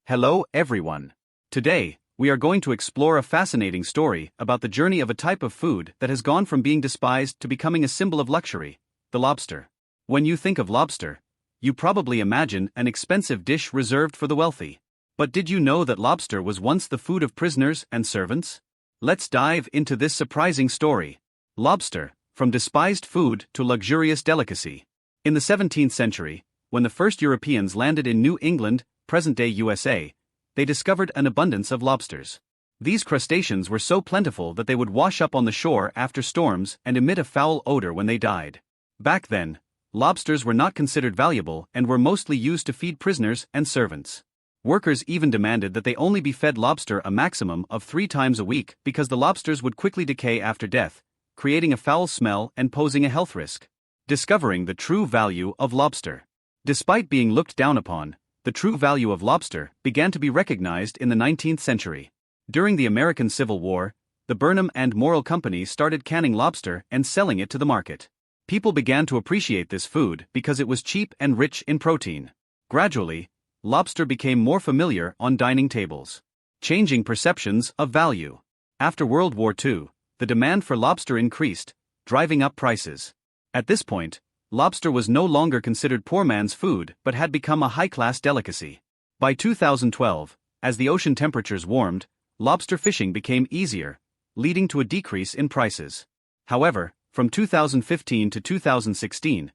Hello everyone. Today, we are going to explore a fascinating story about the journey of a type of food that has gone from being despised to becoming a symbol of luxury, the lobster. When you think of lobster, you probably imagine an expensive dish reserved for the wealthy. But did you know that lobster was once the food of prisoners and servants? Let's dive into this surprising story. Lobster, from despised food to luxurious delicacy. In the 17th century, when the first Europeans landed in New England, present-day USA, they discovered an abundance of lobsters. These crustaceans were so plentiful that they would wash up on the shore after storms and emit a foul odor when they died. Back then, lobsters were not considered valuable and were mostly used to feed prisoners and servants. Workers even demanded that they only be fed lobster a maximum of 3 times a week because the lobsters would quickly decay after death, creating a foul smell and posing a health risk. Discovering the true value of lobster. Despite being looked down upon, the true value of lobster began to be recognized in the 19th century. During the American Civil War, the Burnham and Morrill companies started canning lobster and selling it to the market. People began to appreciate this food because it was cheap and rich in protein. Gradually, lobster became more familiar on dining tables, changing perceptions of value. After World War II, the demand for lobster increased, driving up prices. At this point, lobster was no longer considered poor man's food but had become a high-class delicacy. By 2012, as the ocean temperatures warmed, lobster fishing became easier, leading to a decrease in prices. However, from 2015 to 2016,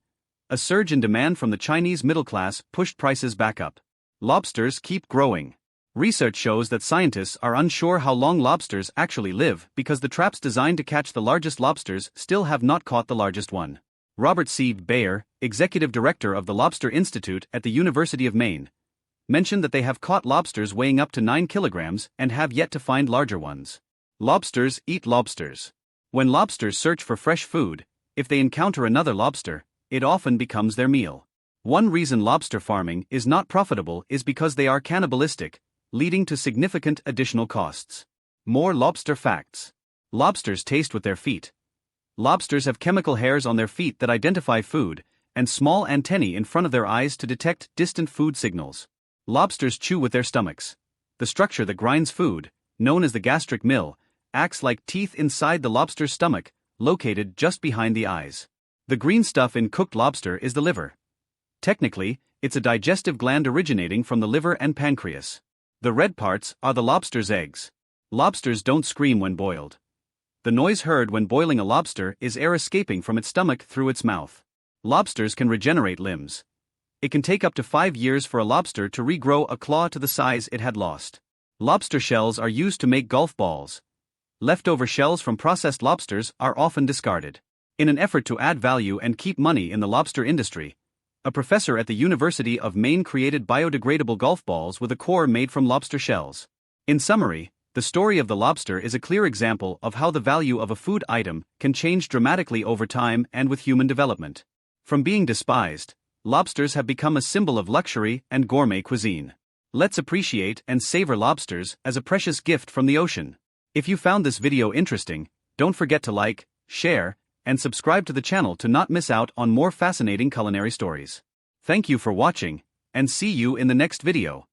a surge in demand from the Chinese middle class pushed prices back up. Lobsters keep growing. Research shows that scientists are unsure how long lobsters actually live because the traps designed to catch the largest lobsters still have not caught the largest one. Robert C. Bayer, executive director of the Lobster Institute at the University of Maine, mentioned that they have caught lobsters weighing up to 9 kilograms and have yet to find larger ones. Lobsters eat lobsters. When lobsters search for fresh food, if they encounter another lobster, it often becomes their meal. One reason lobster farming is not profitable is because they are cannibalistic, leading to significant additional costs. More lobster facts. Lobsters taste with their feet. Lobsters have chemical hairs on their feet that identify food, and small antennae in front of their eyes to detect distant food signals. Lobsters chew with their stomachs. The structure that grinds food, known as the gastric mill, acts like teeth inside the lobster's stomach, located just behind the eyes. The green stuff in cooked lobster is the liver. Technically, it's a digestive gland originating from the liver and pancreas. The red parts are the lobster's eggs. Lobsters don't scream when boiled. The noise heard when boiling a lobster is air escaping from its stomach through its mouth. Lobsters can regenerate limbs. It can take up to 5 years for a lobster to regrow a claw to the size it had lost. Lobster shells are used to make golf balls. Leftover shells from processed lobsters are often discarded. In an effort to add value and keep money in the lobster industry, a professor at the University of Maine created biodegradable golf balls with a core made from lobster shells. In summary, the story of the lobster is a clear example of how the value of a food item can change dramatically over time and with human development. From being despised, lobsters have become a symbol of luxury and gourmet cuisine. Let's appreciate and savor lobsters as a precious gift from the ocean. If you found this video interesting, don't forget to like, share, and subscribe to the channel to not miss out on more fascinating culinary stories. Thank you for watching, and see you in the next video.